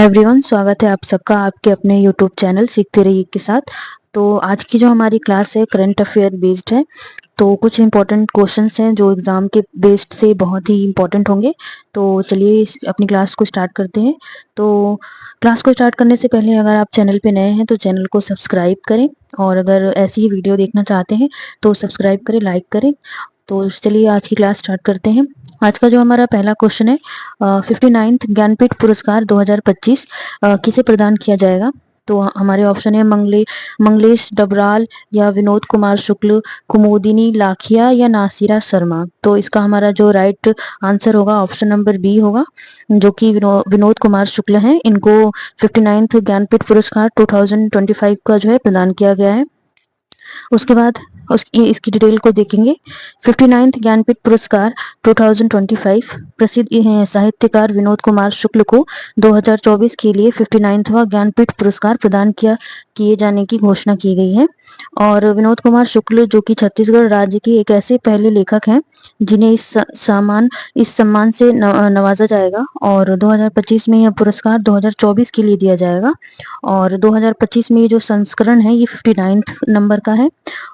Hello everyone, स्वागत है आप सबका आपके अपने यूट्यूब चैनल सीखते रहिए के साथ। तो आज की जो हमारी क्लास है करंट अफेयर बेस्ड है। तो कुछ इंपॉर्टेंट क्वेश्चंस हैं जो एग्जाम के बेस्ड से बहुत ही इंपॉर्टेंट होंगे। तो चलिए अपनी क्लास को स्टार्ट करते हैं। तो क्लास को स्टार्ट करने से पहले अगर आप चैनल पे नए हैं तो चैनल को सब्सक्राइब करें, और अगर ऐसी ही वीडियो देखना चाहते हैं तो सब्सक्राइब करें, लाइक करें। तो चलिए आज की क्लास स्टार्ट करते हैं। आज का जो हमारा पहला क्वेश्चन है, 59th ज्ञानपीठ पुरस्कार 2025 किसे प्रदान किया जाएगा। तो हमारे ऑप्शन है मंगलेश डबराल या विनोद कुमार शुक्ल, कुमोदिनी लाखिया या नासिरा शर्मा। तो इसका हमारा जो राइट आंसर होगा ऑप्शन नंबर बी होगा, जो कि विनोद कुमार शुक्ल हैं। इनको 59th ज्ञानपीठ पुरस्कार 2025 का जो है प्रदान किया गया है। उसके बाद इसकी डिटेल को देखेंगे। 59th ज्ञानपीठ पुरस्कार 2025 प्रसिद्ध साहित्यकार विनोद कुमार शुक्ल को 2024 के लिए 59वां ज्ञानपीठ पुरस्कार प्रदान किए जाने की घोषणा की गई है। और विनोद कुमार शुक्ल जो कि छत्तीसगढ़ राज्य के एक ऐसे पहले लेखक हैं जिन्हें इस सम्मान से नवाजा जाएगा। और 2025 में यह पुरस्कार 2024 के लिए दिया जाएगा। और 2025 में ये जो संस्करण है ये 59th नंबर का है।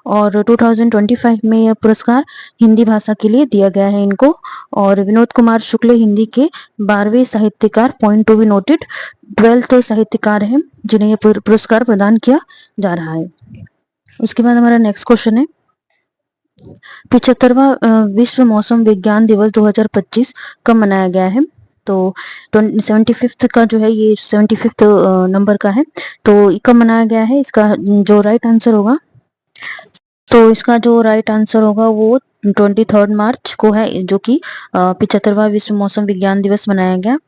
और 2025 में यह पुरस्कार हिंदी भाषा के लिए दिया गया है इनको। और विनोद कुमार शुक्ल हिंदी के 12वें साहित्यकार point to be noted 12th साहित्यकार हैं जिन्हें यह पुरस्कार प्रदान किया जा रहा है। उसके बाद हमारा नेक्स्ट क्वेश्चन है, 75वां विश्व मौसम विज्ञान दिवस 2025 कब मनाया गया है। तो 75th का जो है ये 75th नंबर का है। तो कब मनाया गया है, इसका जो राइट आंसर होगा, तो इसका जो राइट आंसर होगा वो 23 मार्च को है, जो कि 75वां विश्व मौसम विज्ञान दिवस मनाया गया।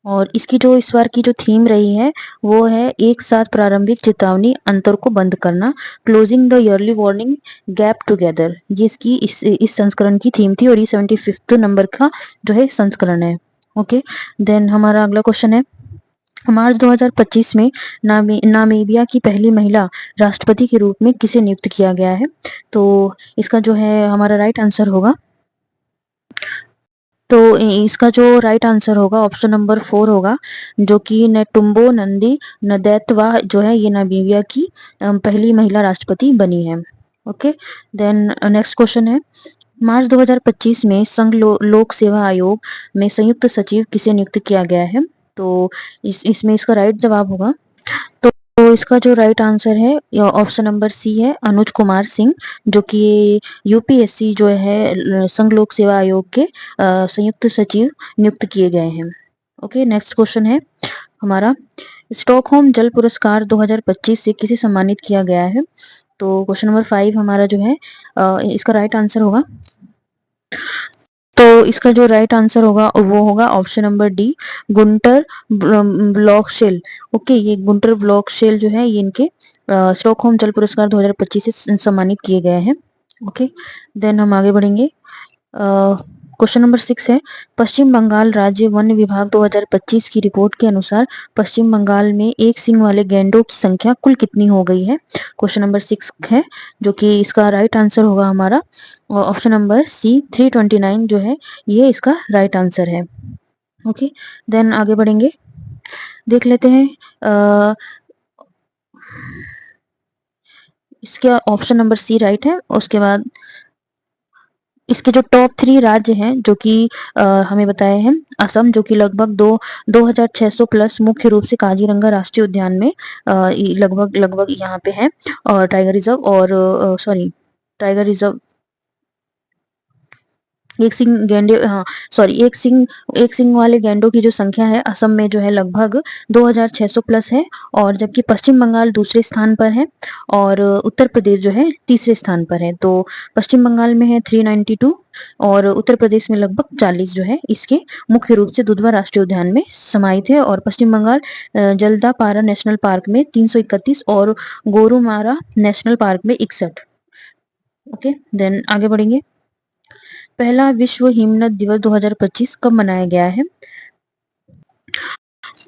और इसकी जो इस बार की जो थीम रही है वो है एक साथ प्रारंभिक चेतावनी अंतर को बंद करना, closing the yearly warning gap together. ये इसकी इस संस्करण की थीम थी और ये 75th नंबर का जो है संस्करण है। ओके, देन हमारा अगला क्वेश्चन है, मार्च 2025 में नामीबिया की पहली महिला राष्ट्रपति के रूप में किसे नियुक्त किया गया है। तो इसका जो है हमारा राइट आंसर होगा, तो इसका जो राइट आंसर होगा ऑप्शन नंबर 4 होगा, जो कि नेटुम्बो नंदी नदैतवा जो है ये नामीबिया की पहली महिला राष्ट्रपति बनी है। ओके, देन नेक्स्ट क्वेश्चन है, मार्च 2025 में संघ लोक सेवा आयोग में संयुक्त सचिव किसे नियुक्त किया गया है। तो इसमें इसका राइट जवाब होगा, तो इसका जो राइट आंसर है ऑप्शन नंबर सी है, अनुज कुमार सिंह, जो कि यूपीएससी जो है संघ लोक सेवा आयोग के संयुक्त सचिव नियुक्त किए गए हैं। ओके, नेक्स्ट क्वेश्चन है हमारा, स्टॉकहोम जल पुरस्कार 2025 से किसे सम्मानित किया गया है। तो क्वेश्चन नंबर 5 हमारा जो है इसका राइट आंसर होगा, तो इसका जो राइट आंसर होगा वो होगा option number D, Gunter Blockshell. Okay, ये गुंटर ब्लॉकशेल जो है ये इनके स्टॉकहोम जल पुरस्कार 2025 से सम्मानित किए गए हैं। ओके, देन हम आगे बढ़ेंगे। क्वेश्चन नंबर 6 है, पश्चिम बंगाल राज्य वन विभाग 2025 की रिपोर्ट के अनुसार पश्चिम बंगाल में एक सींग वाले गैंडों की संख्या कुल कितनी हो गई है। क्वेश्चन नंबर 6 है, जो कि इसका राइट आंसर होगा हमारा ऑप्शन नंबर सी 329 जो है ये इसका राइट आंसर है। ओके, देन आगे बढ़ेंगे, देख लेते हैं इसका ऑप्शन नंबर सी राइट है। उसके बाद इसके जो टॉप 3 राज्य हैं जो कि हमें बताए हैं, असम जो कि लगभग 2600 प्लस मुख्य रूप से काजीरंगा राष्ट्रीय उद्यान में लगभग यहाँ पे है, और टाइगर रिजर्व और टाइगर रिजर्व एक सिंग गेंडे हाँ सॉरी एक सिंग वाले गैंडों की जो संख्या है असम में जो है लगभग 2600 प्लस है, और जबकि पश्चिम बंगाल दूसरे स्थान पर है और उत्तर प्रदेश जो है तीसरे स्थान पर है। तो पश्चिम बंगाल में है 392 और उत्तर प्रदेश में लगभग 40 जो है इसके मुख्य रूप से दुधवा राष्ट्रीय उद्यान में समाहित है। और पश्चिम बंगाल जलदापारा नेशनल पार्क में 331 और गोरुमारा नेशनल पार्क में 61। ओके, देन आगे बढ़ेंगे, पहला विश्व हिमनद दिवस 2025 कब मनाया गया है।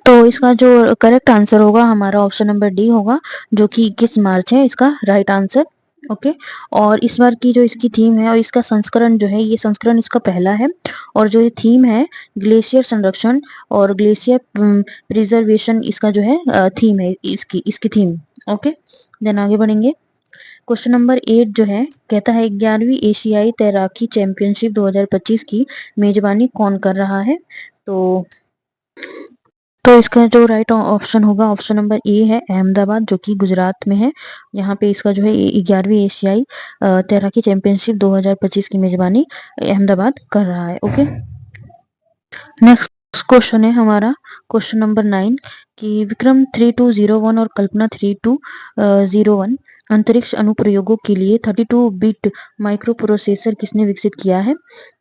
तो इसका जो करेक्ट आंसर होगा हमारा ऑप्शन नंबर डी होगा, जो कि 21 मार्च है इसका राइट आंसर। ओके। और इस बार की जो इसकी थीम है और इसका संस्करण जो है, ये संस्करण इसका पहला है। और जो ये थीम है ग्लेशियर संरक्षण और ग्लेशियर प्रिजर्वेशन, इसका जो है थीम है इसकी थीम। ओके, देन आगे बढ़ेंगे। क्वेश्चन नंबर 8 जो है कहता है 11वीं एशियाई तैराकी चैंपियनशिप 2025 की मेजबानी कौन कर रहा है। तो इसका जो राइट ऑप्शन होगा, ऑप्शन नंबर ए है अहमदाबाद, जो कि गुजरात में है। यहाँ पे इसका जो है 11वीं एशियाई तैराकी चैंपियनशिप 2025 की मेजबानी अहमदाबाद कर रहा है। ओके, नेक्स्ट क्वेश्चन है हमारा क्वेश्चन नंबर 9 कि विक्रम 3201 और कल्पना 3201 अंतरिक्ष अनुप्रयोगों के लिए 32 बिट माइक्रो प्रोसेसर किसने विकसित किया है।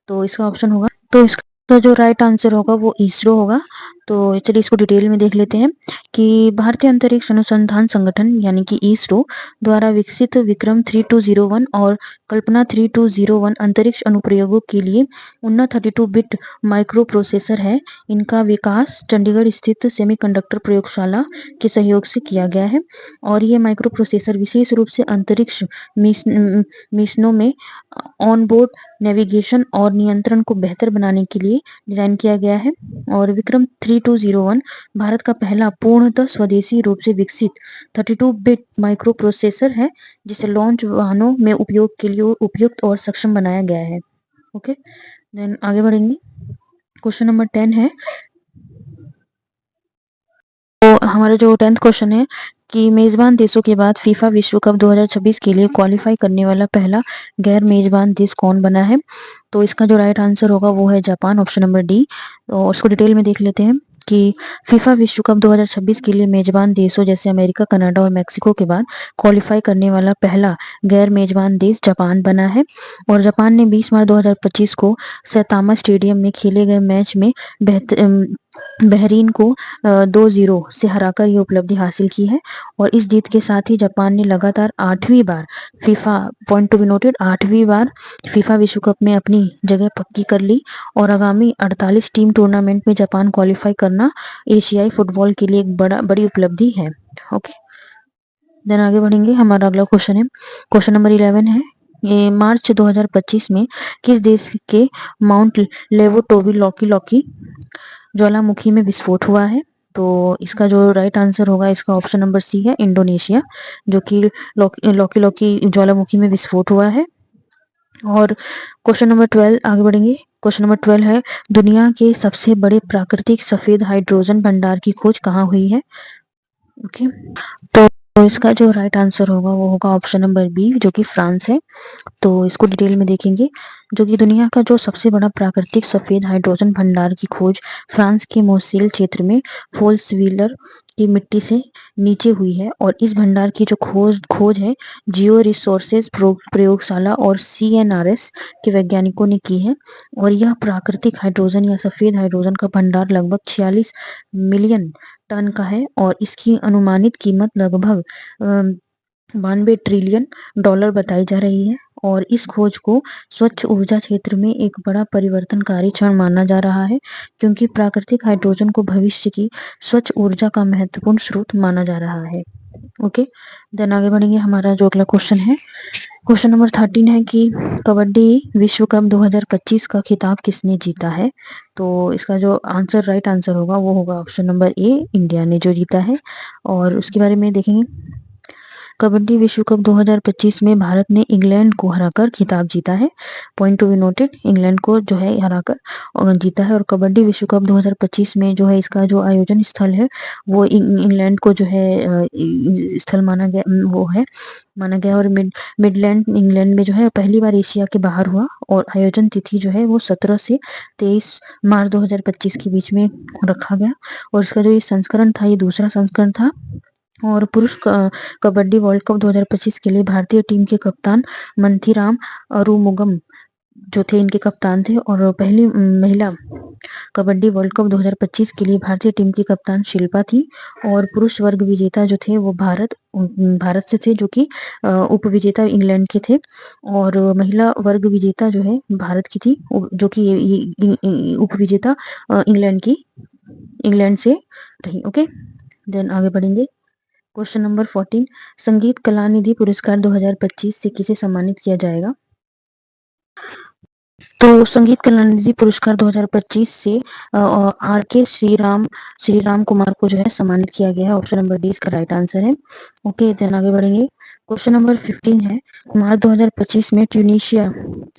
तो इसका ऑप्शन होगा, तो इसका जो राइट आंसर होगा वो इसरो होगा। तो चलिए इसको डिटेल में देख लेते हैं कि भारतीय अंतरिक्ष अनुसंधान संगठन यानी कि इसरो द्वारा विकसित विक्रम 3201 और कल्पना 3201 अंतरिक्ष अनुप्रयोगों के लिए उन्नत 32 बिट माइक्रो प्रोसेसर है। इनका विकास चंडीगढ़ स्थित सेमीकंडक्टर प्रयोगशाला के सहयोग से किया गया है। और ये माइक्रो प्रोसेसर विशेष रूप से अंतरिक्ष मिशनों में ऑनबोर्ड नेविगेशन और नियंत्रण को बेहतर बनाने के लिए डिजाइन किया गया है। और विक्रम 3201 भारत का पहला पूर्णतः स्वदेशी रूप से विकसित 32 बिट माइक्रो प्रोसेसर है, जिसे लॉन्च वाहनों में उपयोग के लिए उपयुक्त और सक्षम बनाया गया है। ओके, देन आगे बढ़ेंगे। क्वेश्चन नंबर 10 है, तो हमारा जो 10th क्वेश्चन है कि मेजबान देशों के बाद फीफा विश्व कप 2026 के लिए क्वालिफाई करने वाला पहला गैर मेजबान देश कौन बना है। तो इसका जो राइट आंसर होगा वो है जापान, ऑप्शन नंबर डी। और उसको डिटेल में देख लेते हैं कि फीफा विश्व कप 2026 के लिए मेजबान देशों जैसे अमेरिका, कनाडा और मेक्सिको के बाद क्वालिफाई करने वाला पहला गैर मेजबान देश जापान बना है। और जापान ने 20 मार्च 2025 को सैतामा स्टेडियम में खेले गए मैच में बहरीन को 2-0 से हराकर ये उपलब्धि हासिल की है। और इस जीत के साथ ही जापान ने लगातार 8वीं बार FIFA point to be noted 8वीं बार फीफा विश्व कप में अपनी जगह पक्की कर ली। और आगामी 48 टीम टूर्नामेंट में जापान क्वालिफाई करना एशियाई फुटबॉल के लिए एक बड़ी उपलब्धि है। ओके, देन आगे बढ़ेंगे। हमारा अगला क्वेश्चन है क्वेश्चन नंबर 11 है, ये मार्च 2025 में किस देश के माउंट लेवोटोवी ज्वालामुखी में विस्फोट हुआ है। तो इसका जो राइट आंसर होगा, इसका ऑप्शन नंबर सी है इंडोनेशिया, जो कि लौकी लौकी ज्वालामुखी में विस्फोट हुआ है। और क्वेश्चन नंबर 12 आगे बढ़ेंगे। क्वेश्चन नंबर 12 है दुनिया के सबसे बड़े प्राकृतिक सफेद हाइड्रोजन भंडार की खोज कहाँ हुई है। ओके, तो इसका जो राइट आंसर होगा वो होगा ऑप्शन नंबर बी, जो कि फ्रांस है। तो इसको डिटेल में देखेंगे, जो कि दुनिया का जो सबसे बड़ा प्राकृतिक सफेद हाइड्रोजन भंडार की खोज फ्रांस के मोसेल क्षेत्र में फोल्सविलर की मिट्टी से नीचे हुई है। और इस भंडार की जो खोज है जियो रिसोर्सेज प्रयोगशाला और CNRS के वैज्ञानिकों ने की है। और यह प्राकृतिक हाइड्रोजन या सफेद हाइड्रोजन का भंडार लगभग 46 मिलियन टन का है। और इसकी अनुमानित कीमत लगभग 92 ट्रिलियन डॉलर बताई जा रही है। और इस खोज को स्वच्छ ऊर्जा क्षेत्र में एक बड़ा परिवर्तनकारी क्षण माना जा रहा है, क्योंकि प्राकृतिक हाइड्रोजन को भविष्य की स्वच्छ ऊर्जा का महत्वपूर्ण स्रोत माना जा रहा है। ओके, देन आगे बढ़ेंगे। हमारा जो अगला क्वेश्चन है क्वेश्चन नंबर 13 है कि कबड्डी विश्व कप 2025 का खिताब किसने जीता है। तो इसका जो राइट आंसर होगा वो होगा ऑप्शन नंबर ए, इंडिया ने जो जीता है। और उसके बारे में देखेंगे, कबड्डी विश्व कप 2025 में भारत ने इंग्लैंड को हराकर खिताब जीता है। Point to be noted, England को जो है हराकर जीता है। और कबड्डी विश्व कप 2025 में जो है इसका जो आयोजन स्थल है वो इंग्लैंड को जो है स्थल माना गया। और मिडलैंड इंग्लैंड में जो है पहली बार एशिया के बाहर हुआ। और आयोजन तिथि जो है वो 17 से 23 मार्च 2025 के बीच में रखा गया। और इसका जो ये संस्करण था, ये दूसरा संस्करण था। और पुरुष कबड्डी वर्ल्ड कप 2025 के लिए भारतीय टीम के कप्तान मंथीराम अरुमुगम जो थे, इनके कप्तान थे। और पहली महिला कबड्डी वर्ल्ड कप 2025 के लिए भारतीय टीम की कप्तान शिल्पा थी। और पुरुष वर्ग विजेता जो थे वो भारत से थे, जो कि उप विजेता इंग्लैंड के थे। और महिला वर्ग विजेता जो है भारत की थी, जो कि उप विजेता इंग्लैंड से रही। ओके, देन आगे बढ़ेंगे। क्वेश्चन नंबर 14, संगीत कला निधि पुरस्कार 2025 से किसे सम्मानित किया जाएगा? तो संगीत कला निधि पुरस्कार 2025 से आर के श्रीराम कुमार को जो है सम्मानित किया गया है। ऑप्शन नंबर डी इसका राइट आंसर है। ओके, देन आगे बढ़ेंगे। क्वेश्चन नंबर 15 है, मार्च 2025 में ट्यूनीशिया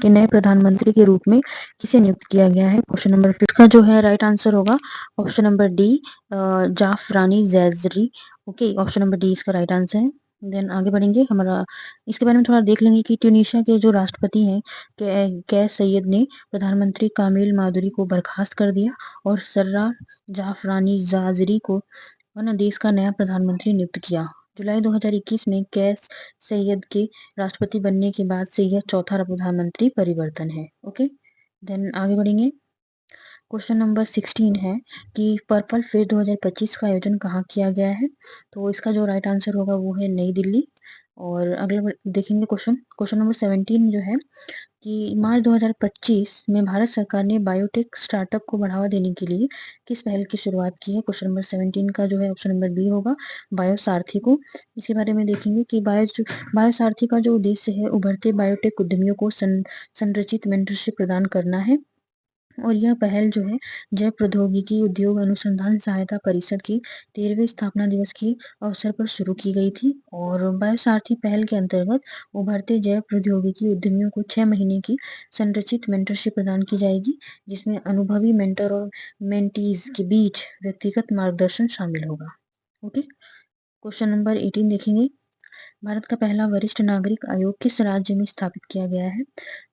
के नए प्रधानमंत्री के रूप में किसे नियुक्त किया गया है? क्वेश्चन नंबर 15 का जो है राइट आंसर होगा ऑप्शन नंबर डी, जाफरानी जैजरी। ओके, ऑप्शन नंबर डी इसका राइट आंसर है। देन आगे बढ़ेंगे। हमारा इसके बारे में थोड़ा देख लेंगे कि ट्यूनीशिया के जो राष्ट्रपति हैं कैस सैयद ने प्रधानमंत्री कामिल मादुरी को बर्खास्त कर दिया और सर्रा जाफरानी जाजरी को देश का नया प्रधानमंत्री नियुक्त किया। जुलाई 2021 में कैस सैयद के राष्ट्रपति बनने के बाद से यह चौथा प्रधानमंत्री परिवर्तन है। ओके, देन आगे बढ़ेंगे। क्वेश्चन नंबर 16 है कि पर्पल फेयर 2025 का आयोजन कहाँ किया गया है? तो इसका जो राइट आंसर होगा वो है नई दिल्ली। और अगला देखेंगे क्वेश्चन नंबर 17 जो है कि मार्च 2025 में भारत सरकार ने बायोटेक स्टार्टअप को बढ़ावा देने के लिए किस पहल की शुरुआत की है? क्वेश्चन नंबर 17 का जो है ऑप्शन नंबर बी होगा, बायोसारथी को। इसके बारे में देखेंगे कि बायोसारथी का जो उद्देश्य है उभरते बायोटेक उद्यमियों को संरचित मेंटरशिप प्रदान करना है। और यह पहल जो है जैव प्रौद्योगिकी उद्योग अनुसंधान सहायता परिषद की 13वें स्थापना दिवस के अवसर पर शुरू की गई थी। और बायोसारथी पहल के अंतर्गत उभरते जैव प्रौद्योगिकी उद्यमियों को 6 महीने की संरचित मेंटरशिप प्रदान की जाएगी, जिसमें अनुभवी मेंटर और मेंटीज के बीच व्यक्तिगत मार्गदर्शन शामिल होगा। ओके, क्वेश्चन नंबर 18 देखेंगे। भारत का पहला वरिष्ठ नागरिक आयोग किस राज्य में स्थापित किया गया है?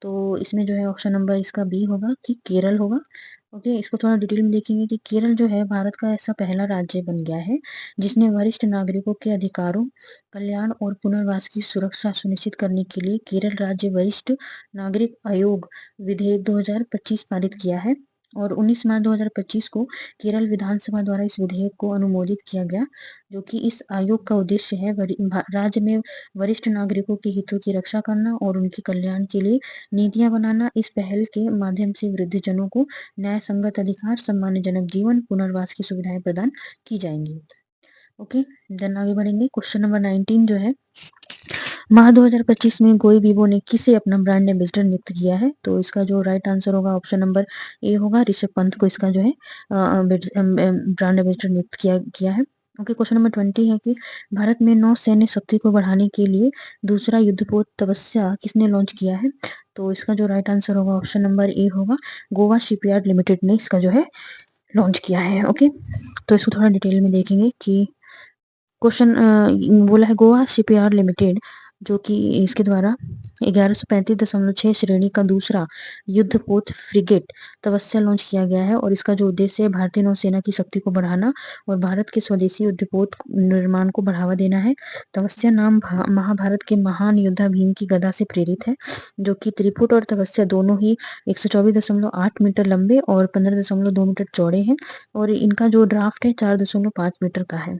तो इसमें जो है ऑप्शन नंबर इसका बी होगा कि केरल होगा। ओके, इसको थोड़ा डिटेल में देखेंगे कि केरल जो है भारत का ऐसा पहला राज्य बन गया है जिसने वरिष्ठ नागरिकों के अधिकारों, कल्याण और पुनर्वास की सुरक्षा सुनिश्चित करने के लिए केरल राज्य वरिष्ठ नागरिक आयोग विधेयक 2025 पारित किया है। और 19 मार्च 2025 को केरल विधानसभा द्वारा इस विधेयक को अनुमोदित किया गया, जो कि इस आयोग का उद्देश्य है राज्य में वरिष्ठ नागरिकों के हितों की रक्षा करना और उनके कल्याण के लिए नीतियां बनाना। इस पहल के माध्यम से वृद्धजनों को न्याय संगत अधिकार, सम्मानजनक जीवन, पुनर्वास की सुविधाएं प्रदान की जाएंगी। ओके, देन आगे बढ़ेंगे। क्वेश्चन नंबर 19 जो है, माह 2025 में गोई बीबो ने किसे अपना ब्रांड एम्बेसडर नियुक्त किया है? तो इसका जो राइट आंसर होगा ऑप्शन नंबर ए होगा, ऋषभ पंत को इसका जो है ब्रांड एम्बेसडर नियुक्त किया है। ओके, क्वेश्चन नंबर 20 है कि भारत में नौ सैन्य शक्ति को बढ़ाने के लिए दूसरा युद्धपोत तपस्या किसने लॉन्च किया है? तो इसका जो राइट आंसर होगा ऑप्शन नंबर ए होगा, गोवा शिपयार्ड लिमिटेड ने इसका जो है लॉन्च किया है। ओके, तो इसको थोड़ा डिटेल में देखेंगे कि क्वेश्चन बोला है गोवा शिपयार्ड लिमिटेड, जो कि इसके द्वारा 1135.6 श्रेणी का दूसरा युद्धपोत फ्रिगेट तपस्या लॉन्च किया गया है। और इसका जो उद्देश्य है भारतीय नौसेना की शक्ति को बढ़ाना और भारत के स्वदेशी युद्धपोत निर्माण को बढ़ावा देना है। तपस्या नाम महाभारत के महान योद्धा भीम की गदा से प्रेरित है, जो कि त्रिपुट और तपस्या दोनों ही 124.8 मीटर लंबे और 15.2 मीटर चौड़े हैं। और इनका जो ड्राफ्ट है 4.5 मीटर का है।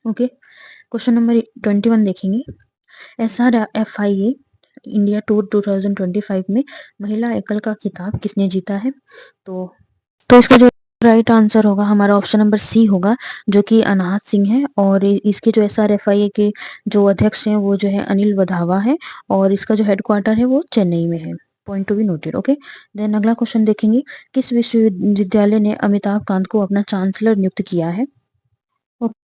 ओके, क्वेश्चन नंबर 21 देखेंगे। SRFIA इंडिया टूर 2025 में महिला एकल का खिताब किसने जीता है? तो इसका जो राइट आंसर होगा हमारा ऑप्शन नंबर सी होगा, जो कि अनाहत सिंह है। और इसके जो SRFIA के जो अध्यक्ष हैं वो जो है अनिल वधावा है, और इसका जो हेडक्वार्टर है वो चेन्नई में है। Point to be noted. Okay, then अगला क्वेश्चन देखेंगे। किस विश्वविद्यालय ने अमिताभ कांत को अपना चांसलर नियुक्त किया है?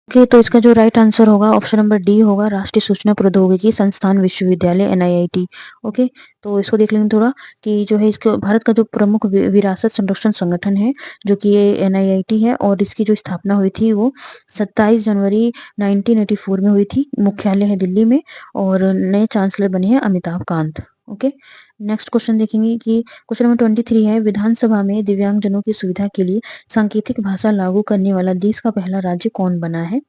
ओके, तो इसका जो राइट आंसर होगा ऑप्शन नंबर डी होगा, राष्ट्रीय सूचना प्रौद्योगिकी संस्थान विश्वविद्यालय NIIT। ओके, तो इसको देख लेंगे थोड़ा कि जो है इसके भारत का जो प्रमुख विरासत संरक्षण संगठन है जो कि ये NIIT है, और इसकी जो स्थापना हुई थी वो 27 जनवरी 1984 में हुई थी। मुख्यालय है दिल्ली में, और नए चांसलर बने हैं Amitabh Kant. Okay, next question देखेंगे कि क्वेश्चन नंबर 23 है, विधानसभा में दिव्यांगजनों की सुविधा के लिए सांकेतिक भाषा लागू करने वाला देश का पहला राज्य कौन बना है?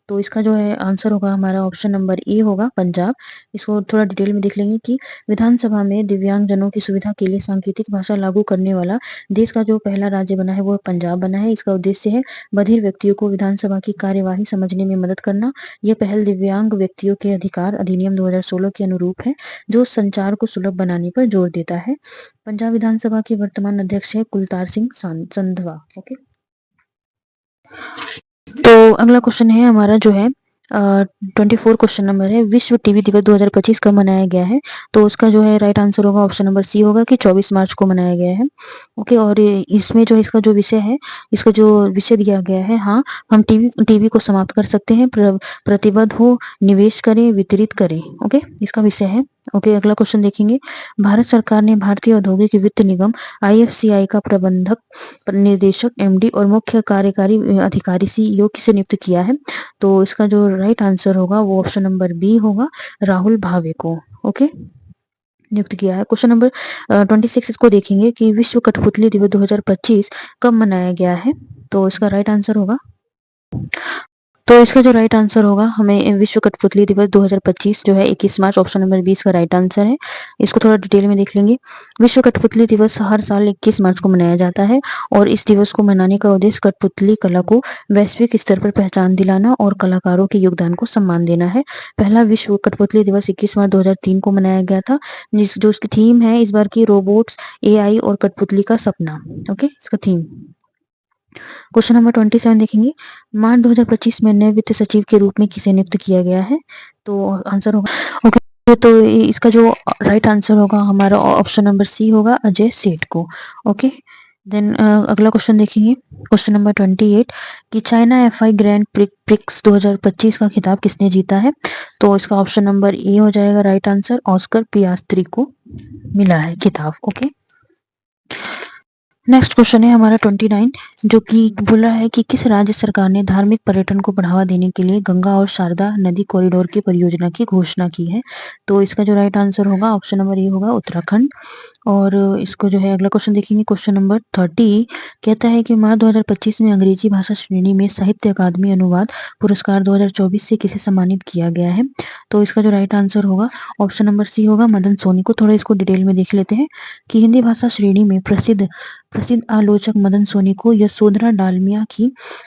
तो इसका जो है आंसर होगा हमारा ऑप्शन नंबर ए होगा, पंजाब। इसको थोड़ा डिटेल में देख लेंगे कि विधानसभा में दिव्यांगजनों की सुविधा के लिए सांकेतिक भाषा लागू करने वाला देश का जो पहला राज्य बना है वो पंजाब बना है। इसका उद्देश्य है बधिर व्यक्तियों को विधानसभा की कार्यवाही समझने में मदद करना। यह पहल दिव्यांग व्यक्तियों के अधिकार अधिनियम 2016 के अनुरूप है, जो संचार को सुलभ बनाने पर जोर देता है। पंजाब विधानसभा के वर्तमान अध्यक्ष है कुलतार सिंह संधवा। ओके, तो अगला क्वेश्चन है हमारा जो है 24 क्वेश्चन नंबर है, विश्व टीबी दिवस 2025 कब मनाया गया है? तो उसका जो है राइट आंसर होगा ऑप्शन नंबर सी होगा कि 24 मार्च को मनाया गया है। ओके, और इसमें जो इसका जो विषय है, इसका जो विषय दिया गया है, हाँ, हम टीबी को समाप्त कर सकते हैं, प्रतिबद्ध हो, निवेश करें, वितरित करें। ओके, इसका विषय है। ओके, अगला क्वेश्चन देखेंगे। भारत सरकार ने भारतीय औद्योगिक वित्त निगम आईएफसीआई का प्रबंधक, निर्देशक, एमडी और मुख्य कार्यकारी अधिकारी सीईओ किसे नियुक्त किया है? तो इसका जो राइट आंसर होगा वो ऑप्शन नंबर बी होगा, राहुल भावे को। ओके, नियुक्त किया है। क्वेश्चन नंबर 26 इसको देखेंगे कि विश्व कठपुतली दिवस 2025 कब मनाया गया है? तो इसका राइट आंसर होगा, तो इसका जो राइट आंसर होगा, हमें विश्व कठपुतली दिवस 2025 जो है 21 मार्च, ऑप्शन नंबर 20 का राइट आंसर है। इसको थोड़ा डिटेल में देख लेंगे। विश्व कठपुतली दिवस हर साल 21 मार्च को मनाया जाता है और इस दिवस को मनाने का उद्देश्य कठपुतली कला को वैश्विक स्तर पर पहचान दिलाना और कलाकारों के योगदान को सम्मान देना है। पहला विश्व कठपुतली दिवस 21 मार्च 2003 को मनाया गया था, जो उसकी थीम है इस बार की रोबोट्स, एआई और कठपुतली का सपना। ओके, इसका थीम। क्वेश्चन नंबर 27 देखेंगे। मार्च 2025 में नए वित्त सचिव के रूप में किसे नियुक्त किया गया है? तो आंसर होगा, ओके, तो इसका जो राइट आंसर होगा हमारा ऑप्शन नंबर सी होगा, अजय सेठ को। ओके, देन अगला क्वेश्चन देखेंगे। क्वेश्चन नंबर 28 कि चाइना एफआई ग्रैंड प्रिक्स 2025 का खिताब किसने जीता है? तो इसका ऑप्शन नंबर ए हो जाएगा राइट आंसर, ऑस्कर पियास्त्री को मिला है खिताब। ओके, नेक्स्ट क्वेश्चन है हमारा 29, जो कि बोला है कि किस राज्य सरकार ने धार्मिक पर्यटन को बढ़ावा देने के लिए गंगा और शारदा नदी कॉरिडोर की परियोजना की घोषणा की है? तो इसका जो राइट आंसर होगा ऑप्शन नंबर ए होगा, उत्तराखंड। और इसको जो है अगला क्वेश्चन देखेंगे। क्वेश्चन नंबर 30 कहता है कि मार्च 2025 में अंग्रेजी भाषा श्रेणी में साहित्य अकादमी अनुवाद पुरस्कार 2024 से किसे सम्मानित किया गया है? तो इसका जो राइट आंसर होगा ऑप्शन नंबर सी होगा, मदन सोनी को। थोड़ा इसको डिटेल में देख लेते हैं कि हिंदी भाषा श्रेणी में प्रसिद्ध आलोचक मदन सोनी को यशोधरा डालमिया की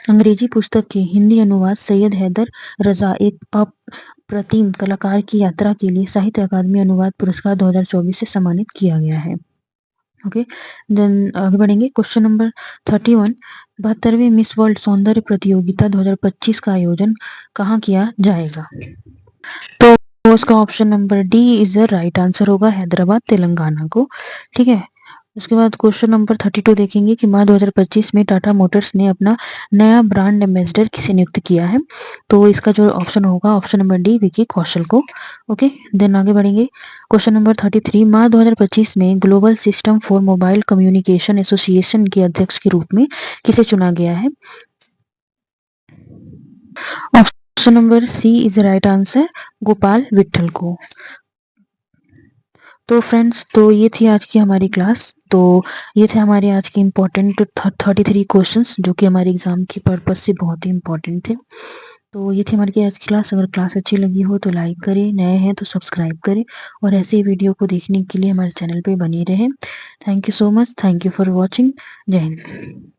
अंग्रेजी पुस्तक के हिंदी अनुवाद सैयद हैदर रजा एक अप्रतिम कलाकार की यात्रा के लिए साहित्य अकादमी अनुवाद पुरस्कार 2024 से सम्मानित किया गया है। ओके, देन आगे बढ़ेंगे। क्वेश्चन नंबर 31 72वें मिस वर्ल्ड सौंदर्य प्रतियोगिता 2025 का आयोजन कहाँ किया जाएगा? तो उसका option number D is the right answer होगा, हैदराबाद, तेलंगाना को। ठीक है, उसके बाद क्वेश्चन नंबर 32 देखेंगे कि मार्च 2025 में टाटा मोटर्स ने अपना नया ब्रांड एम्बेसडर किसे नियुक्त किया है? तो इसका जो ऑप्शन होगा option number D, Vicky Kaushal को। ओके, देन आगे बढ़ेंगे। क्वेश्चन नंबर 33 मार्च 2025 में global system for mobile communication association के अध्यक्ष के रूप में किसे चुना गया है? Option number C is right answer, Gopal Vitthal को। तो फ्रेंड्स, तो ये थी आज की हमारी क्लास। तो ये थे हमारे आज के इम्पोर्टेंट 33 क्वेश्चंस जो कि हमारे एग्जाम की पर्पज से बहुत ही इम्पोर्टेंट थे। तो ये थी हमारी आज की क्लास। अगर क्लास अच्छी लगी हो तो लाइक करें, नए हैं तो सब्सक्राइब करें और ऐसे ही वीडियो को देखने के लिए हमारे चैनल पे बने रहें। Thank you so much, thank you for watching. जय हिंद।